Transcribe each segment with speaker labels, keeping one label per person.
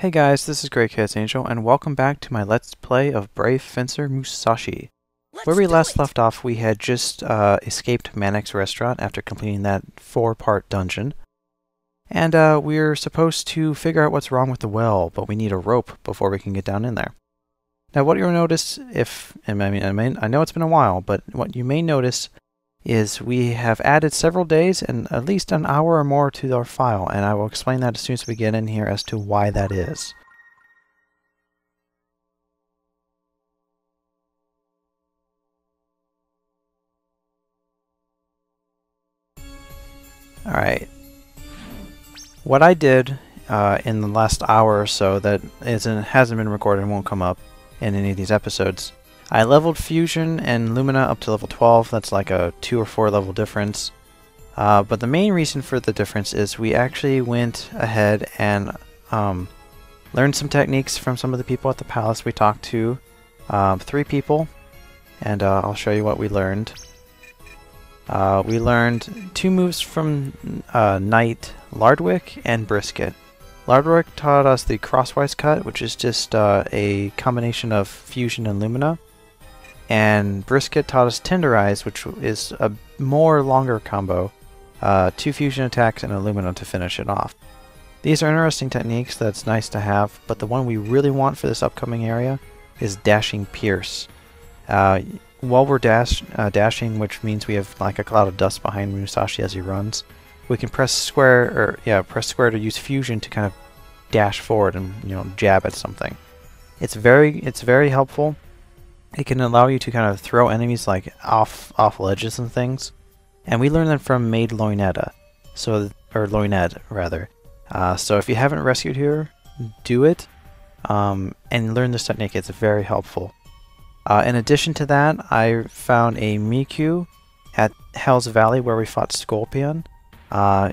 Speaker 1: Hey guys, this is Great Kids Angel, and welcome back to my Let's Play of Brave Fencer Musashi. Where we last left off, we had just escaped Manic's restaurant after completing that 4-part dungeon. And we're supposed to figure out what's wrong with the well, but we need a rope before we can get down in there. Now what you'll notice, I know it's been a while, but what you may notice is we have added several days and at least an hour or more to our file, and I will explain that as soon as we get in here as to why that is. Alright. What I did in the last hour or so that hasn't been recorded and won't come up in any of these episodes, I leveled Fusion and Lumina up to level 12. That's like a 2 or 4 level difference. But the main reason for the difference is we actually went ahead and learned some techniques from some of the people at the palace. We talked to 3 people, and I'll show you what we learned. We learned 2 moves from Knight Lardwick and Brisket. Lardwick taught us the crosswise cut, which is just a combination of Fusion and Lumina. And Brisket taught us Tenderize, which is a more longer combo. 2 fusion attacks and a Lumina to finish it off. These are interesting techniques that's nice to have, but the one we really want for this upcoming area is Dashing Pierce. While we're dashing, which means we have like a cloud of dust behind Musashi as he runs, we can press square to use Fusion to kind of dash forward and jab at something. It's very helpful. It can allow you to kind of throw enemies like off ledges and things. And we learned that from Maid Loinetta. Or Loined, rather. So if you haven't rescued her, do it. And learn this technique. It's very helpful. In addition to that, I found a Miku at Hell's Valley where we fought Scorpion.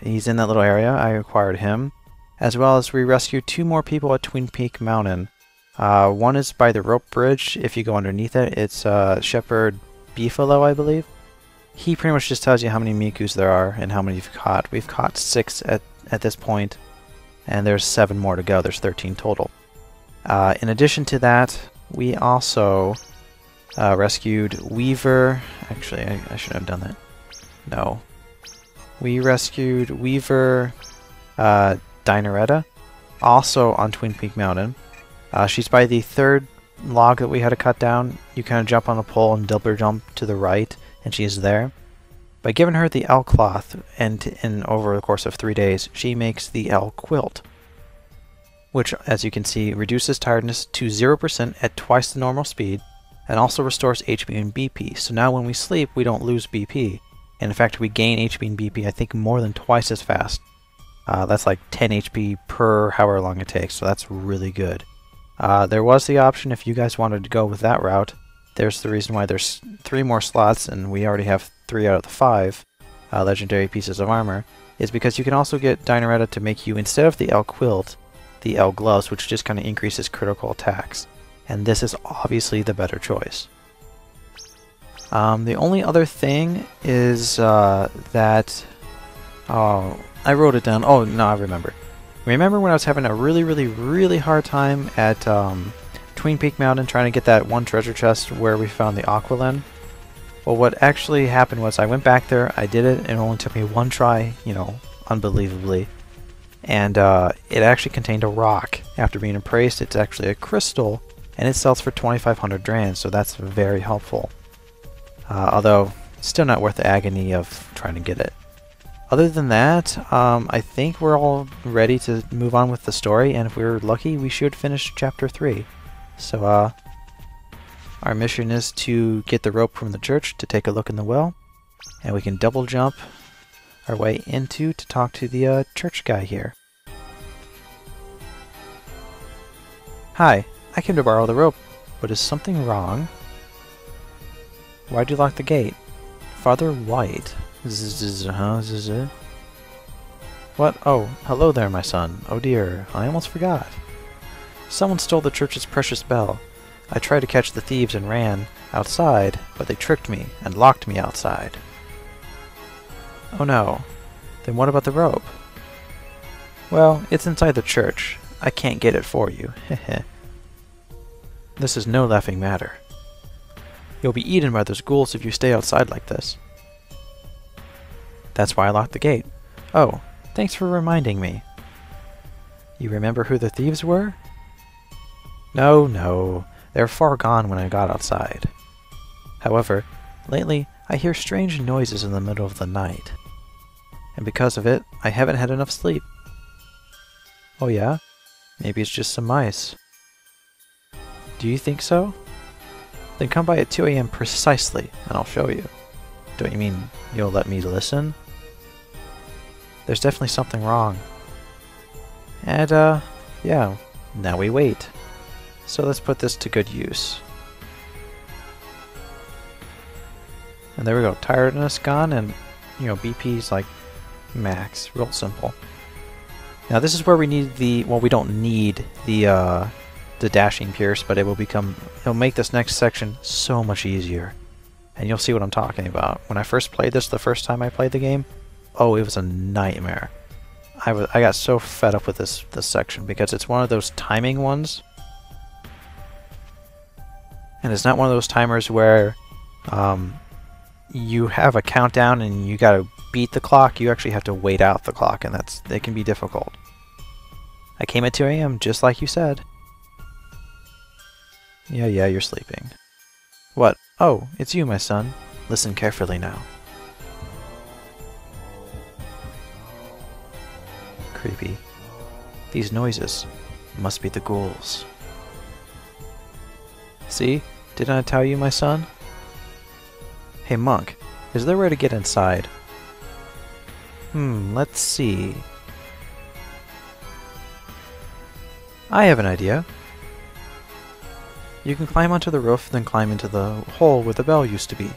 Speaker 1: He's in that little area. I acquired him. As well as we rescued 2 more people at Twin Peak Mountain. One is by the rope bridge. If you go underneath it, it's Shepherd Beefalo, I believe. He pretty much just tells you how many Mikus there are and how many you've caught. We've caught 6 at this point, and there's 7 more to go. There's 13 total. In addition to that, we also rescued Weaver. Actually, I should have done that. No. We rescued Weaver Dinoretta, also on Twin Peak Mountain. She's by the 3rd log that we had to cut down. You kind of jump on a pole and double jump to the right, and she's there. By giving her the L cloth, and over the course of 3 days, she makes the L quilt, which, as you can see, reduces tiredness to 0% at twice the normal speed, and also restores HP and BP. So now when we sleep, we don't lose BP. And in fact, we gain HP and BP, I think, more than twice as fast. That's like 10 HP per however long it takes, so that's really good. There was the option if you guys wanted to go with that route. There's the reason why there's 3 more slots, and we already have 3 out of the 5 legendary pieces of armor, is because you can also get Dinoretta to make you, instead of the L quilt, the L gloves, which just kind of increases critical attacks. And this is obviously the better choice. The only other thing is that... Oh, I wrote it down. Oh, no, I remember. Remember when I was having a really hard time at Twin Peak Mountain trying to get that one treasure chest where we found the Aqualin? Well, what actually happened was I went back there, I did it, and it only took me 1 try, unbelievably. And it actually contained a rock. After being appraised, it's actually a crystal, and it sells for 2,500 Drans, so that's very helpful. Although, still not worth the agony of trying to get it. Other than that, I think we're all ready to move on with the story, and if we're lucky, we should finish Chapter 3. So, our mission is to get the rope from the church to take a look in the well, and we can double jump our way into to talk to the church guy here. Hi, I came to borrow the rope, but is something wrong? Why'd you lock the gate? Father White. What? Oh, hello there, my son. Oh dear, I almost forgot. Someone stole the church's precious bell. I tried to catch the thieves and ran outside, but they tricked me and locked me outside. Oh no. Then what about the rope? Well, it's inside the church. I can't get it for you. Heh. This is no laughing matter. You'll be eaten by those ghouls if you stay outside like this. That's why I locked the gate. Oh, thanks for reminding me. You remember who the thieves were? No, they're far gone when I got outside. However, lately I hear strange noises in the middle of the night. And because of it, I haven't had enough sleep. Oh yeah? Maybe it's just some mice. Do you think so? Then come by at 2 AM precisely, and I'll show you. Don't you mean you'll let me listen? There's definitely something wrong. And, yeah, now we wait. So let's put this to good use. And there we go, tiredness gone, and, you know, BP's like max, real simple. Now this is where we need the, well, we don't need the dashing pierce, but it'll make this next section so much easier. And you'll see what I'm talking about. When I first played this the first time I played the game, oh, it was a nightmare. I got so fed up with this section because it's one of those timing ones. And it's not one of those timers where you have a countdown and you gotta beat the clock. You actually have to wait out the clock, and it can be difficult. I came at 2 AM just like you said. Yeah, you're sleeping. What? Oh, it's you, my son. Listen carefully now. Creepy. These noises must be the ghouls. See? Didn't I tell you, my son? Hey, monk, is there a way to get inside? Let's see. I have an idea. You can climb onto the roof, then climb into the hole where the bell used to be.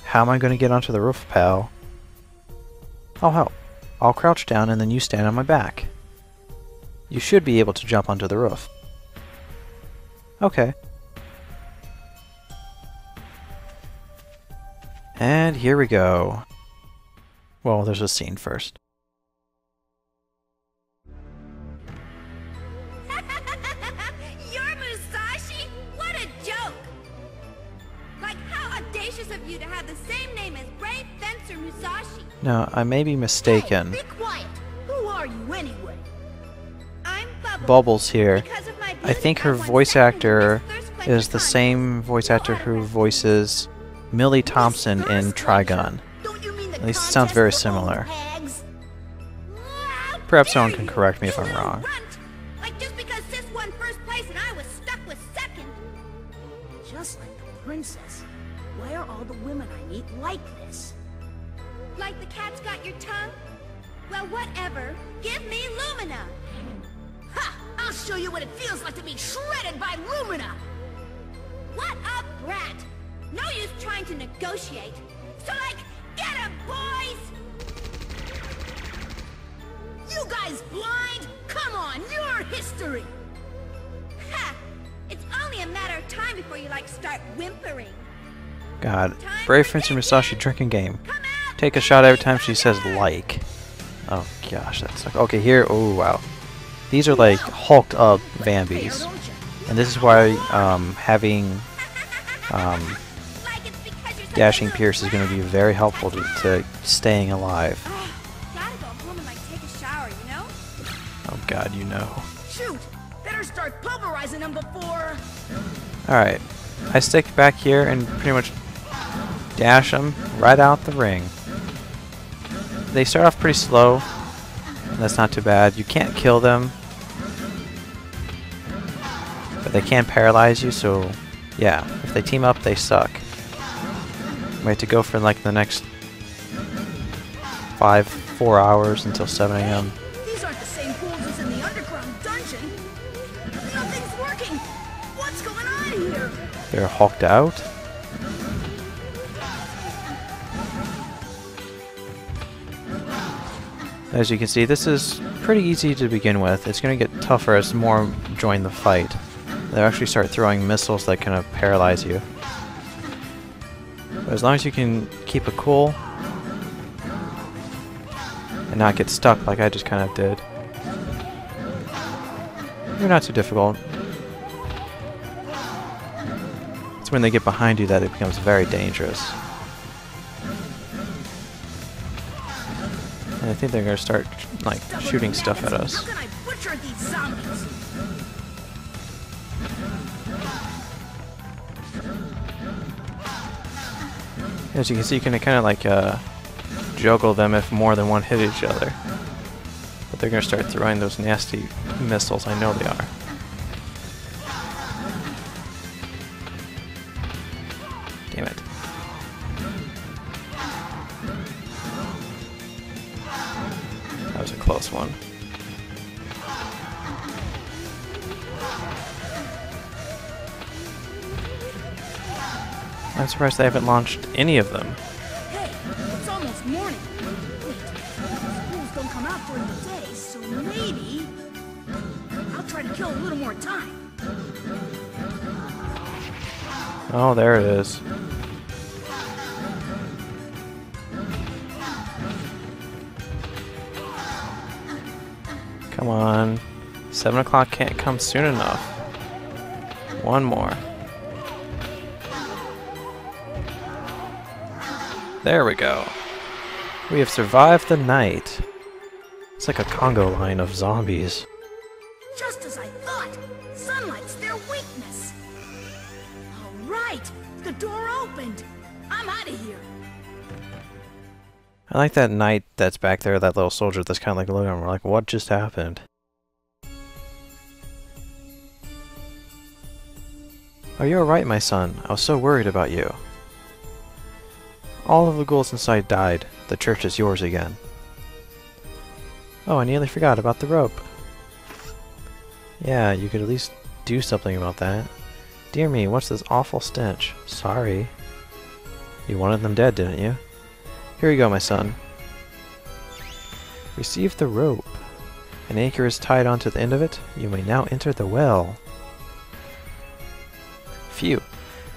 Speaker 1: How am I going to get onto the roof, pal? I'll help. I'll crouch down and then you stand on my back. You should be able to jump onto the roof. Okay. And here we go. Well, there's a scene first.
Speaker 2: You're Musashi? What a joke! Like, how audacious of you to have the same name as brave fencer Musashi.
Speaker 1: No, I may be mistaken.
Speaker 2: Hey, be quiet! Who are you anyway? I'm
Speaker 1: Bubbles here.
Speaker 2: Because of my beauty,
Speaker 1: I think her
Speaker 2: I won
Speaker 1: voice
Speaker 2: second
Speaker 1: actor
Speaker 2: in Miss Thirst Quencher
Speaker 1: is the
Speaker 2: contest.
Speaker 1: same voice actor who voices Millie Thompson in Trigun. At least it sounds very similar. Perhaps someone can correct me if I'm wrong.
Speaker 2: Like just because Sis won first place and I was stuck with second.
Speaker 3: Just like the princess. Why are all the women I meet like this?
Speaker 2: Like the cat's got your tongue? Well, whatever. Give me Lumina.
Speaker 3: Ha! I'll show you what it feels like to be shredded by Lumina!
Speaker 2: What a brat! No use trying to negotiate. So like, get him, boys!
Speaker 3: You guys blind? Come on, you're history!
Speaker 2: Ha! It's only a matter of time before you like start whimpering.
Speaker 1: God, Brave Fencer Musashi drinking game. Take a shot every time she says like. Oh gosh, that's like, okay here. Oh wow, these are like hulked up Vambees, and this is why having
Speaker 2: Like it's because you're such
Speaker 1: dashing
Speaker 2: a little
Speaker 1: pierce is going to be very helpful to staying alive.
Speaker 2: Gotta go home and like take a shower, you know?
Speaker 1: Oh God, you know.
Speaker 3: Shoot! Better start pulverizing them before...
Speaker 1: Alright, I stick back here and pretty much dash them right out the ring. They start off pretty slow. That's not too bad. You can't kill them, but they can paralyze you, so yeah, if they team up, they suck. We have to go for like the next 4 hours until 7 AM.
Speaker 3: These aren't the same pools as in the underground dungeon. Nothing's working. What's going on here?
Speaker 1: They're hulked out. As you can see, this is pretty easy to begin with. It's going to get tougher as more join the fight. They'll actually start throwing missiles that kind of paralyze you. But as long as you can keep it cool and not get stuck like I just kind of did. They're not too difficult. It's when they get behind you that it becomes very dangerous. And I think they're gonna start, like, shooting stuff at us.
Speaker 3: How can I butcher these zombies?
Speaker 1: As you can see, you can kind of like juggle them if more than one hit each other. But they're gonna start throwing those nasty missiles. I know they are. Damn it. That was a close one. I'm surprised they haven't launched any of them.
Speaker 3: Hey, it's almost morning. Wait, schools don't come out during the day, so maybe I'll try to kill a little more time.
Speaker 1: Oh, there it is. Come on. 7 o'clock can't come soon enough. One more. There we go. We have survived the night. It's like a Congo line of zombies.
Speaker 3: Just as I thought. Sunlight's their weakness. All right, the door opened. I'm out of here.
Speaker 1: I like that knight that's back there, that little soldier that's kind of like looking at him. We're like, what just happened? Are you alright, my son? I was so worried about you. All of the ghouls inside died. The church is yours again. Oh, I nearly forgot about the rope. Yeah, you could at least do something about that. Dear me, what's this awful stench? Sorry. You wanted them dead, didn't you? Here you go, my son. Receive the rope. An anchor is tied onto the end of it. You may now enter the well. Phew.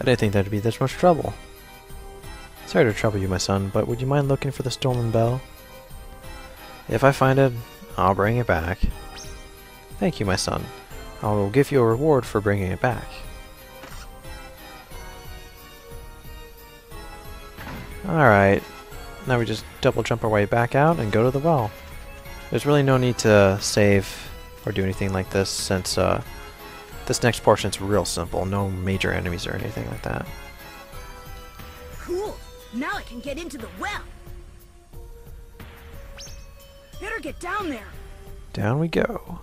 Speaker 1: I didn't think that'd be this much trouble. Sorry to trouble you, my son, but would you mind looking for the stolen bell? If I find it, I'll bring it back. Thank you, my son. I will give you a reward for bringing it back. Alright. Now we just double jump our way back out and go to the well. There's really no need to save or do anything like this since this next portion's real simple. No major enemies or anything like that.
Speaker 3: Cool. Now I can get into the well. Better get down there.
Speaker 1: Down we go.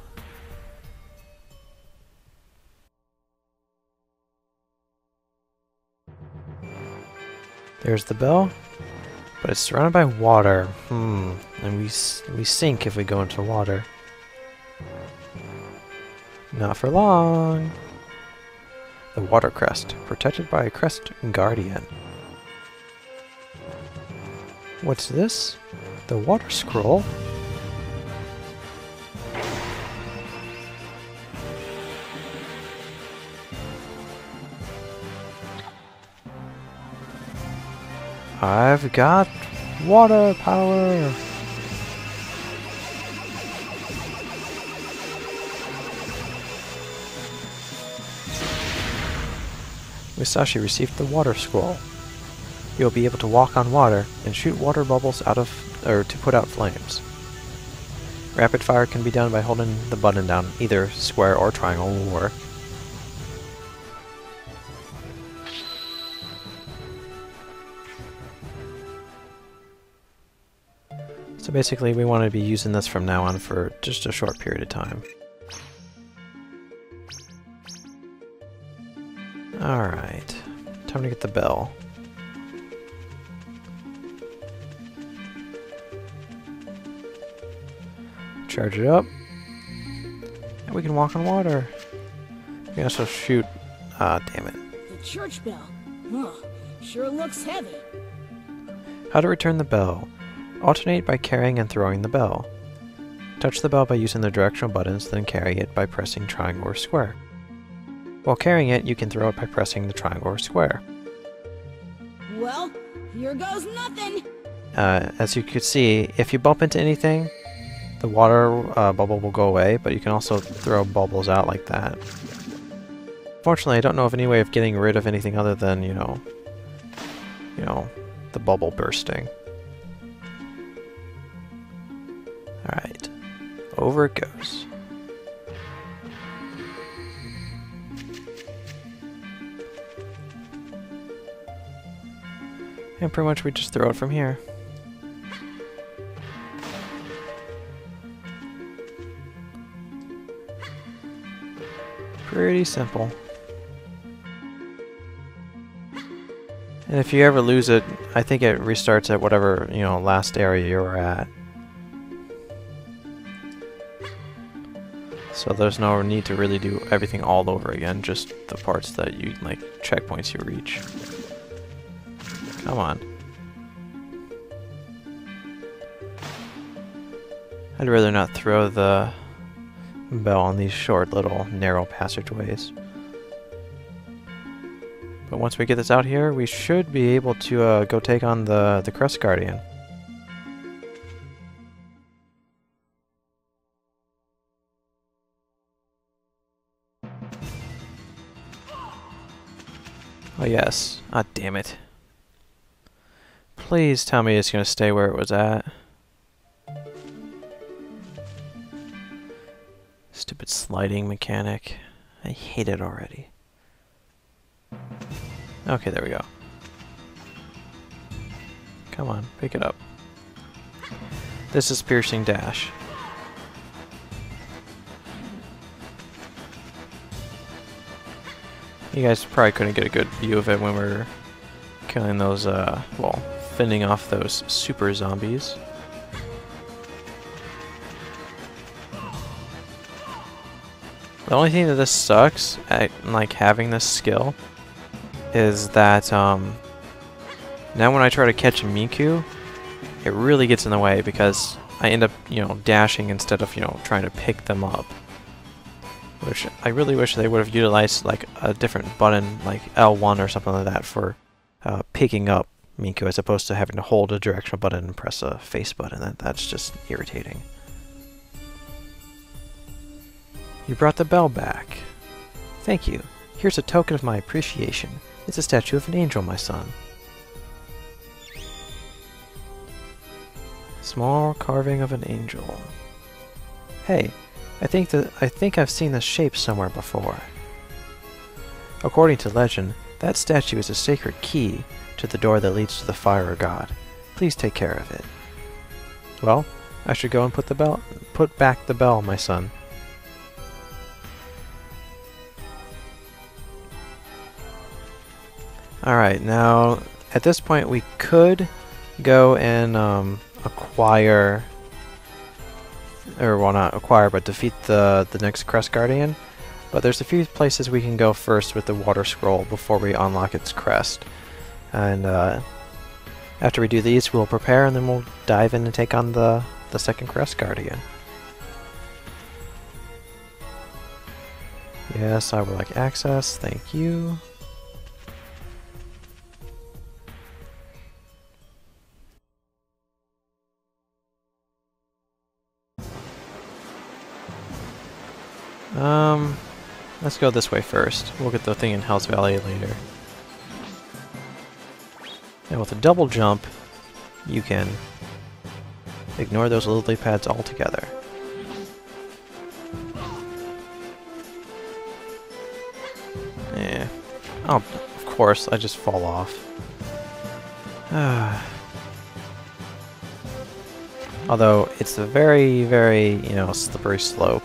Speaker 1: There's the bell, but it's surrounded by water. And we sink if we go into water. Not for long. The water crest, protected by a crest guardian. What's this? The water scroll? I've got water power! Musashi received the water scroll. You'll be able to walk on water and shoot water bubbles to put out flames. Rapid fire can be done by holding the button down. Either square or triangle will work. So basically we want to be using this from now on for just a short period of time. Alright, time to get the bell. Charge it up. And we can walk on water. We can also shoot... Ah, damn it.
Speaker 3: The church bell. Ugh, sure looks heavy.
Speaker 1: How to return the bell. Alternate by carrying and throwing the bell. Touch the bell by using the directional buttons, then carry it by pressing triangle or square. While carrying it, you can throw it by pressing the triangle or square.
Speaker 3: Well, here goes nothing.
Speaker 1: As you could see, if you bump into anything, the water bubble will go away, but you can also throw bubbles out like that. Fortunately, I don't know of any way of getting rid of anything other than, you know, the bubble bursting. Alright, over it goes. And pretty much we just throw it from here. Pretty simple. And if you ever lose it, I think it restarts at whatever, you know, last area you were at. So there's no need to really do everything all over again, just the parts that you, like, checkpoints you reach. Come on. I'd rather not throw the bell on these short little narrow passageways. But once we get this out here, we should be able to go take on the Crest Guardian. Oh yes. Ah, damn it. Please tell me it's gonna stay where it was at. Stupid sliding mechanic. I hate it already. Okay, there we go. Come on, pick it up. This is Piercing Dash. You guys probably couldn't get a good view of it when we're killing those, well, fending off those super zombies. The only thing that this sucks at, like, having this skill is that, now when I try to catch a Miku, it really gets in the way because I end up, you know, dashing instead of, you know, trying to pick them up. Which I really wish they would have utilized, like, a different button, like L1 or something like that, for picking up Miku, as opposed to having to hold a directional button and press a face button. That's just irritating. You brought the bell back. Thank you. Here's a token of my appreciation. It's a statue of an angel, my son. Small carving of an angel. Hey, I think I've seen this shape somewhere before. According to legend, that statue is a sacred key to the door that leads to the fire god. Please take care of it. Well, I should go and put back the bell, my son. Alright, now at this point we could go and acquire, or well, not acquire, but defeat the next Crest Guardian. But there's a few places we can go first with the water scroll before we unlock its crest. And after we do these, we'll prepare and then we'll dive in and take on the second Crest Guardian. Yes, I would like access, thank you. Let's go this way first. We'll get the thing in Hell's Valley later. And with a double jump, you can ignore those lily pads altogether. Yeah. Oh, of course, I just fall off. Although, it's a very, very, you know, slippery slope.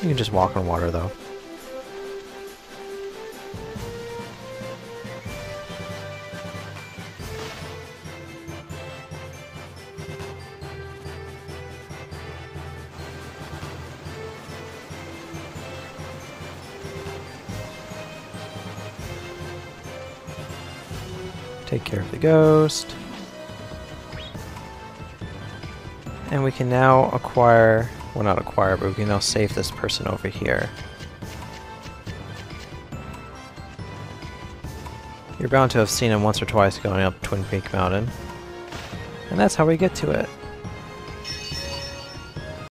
Speaker 1: You can just walk on water, though. Take care of the ghost. And we can now acquire... well, not acquire, but we can now save this person over here. You're bound to have seen him once or twice going up Twin Peak Mountain. And that's how we get to it.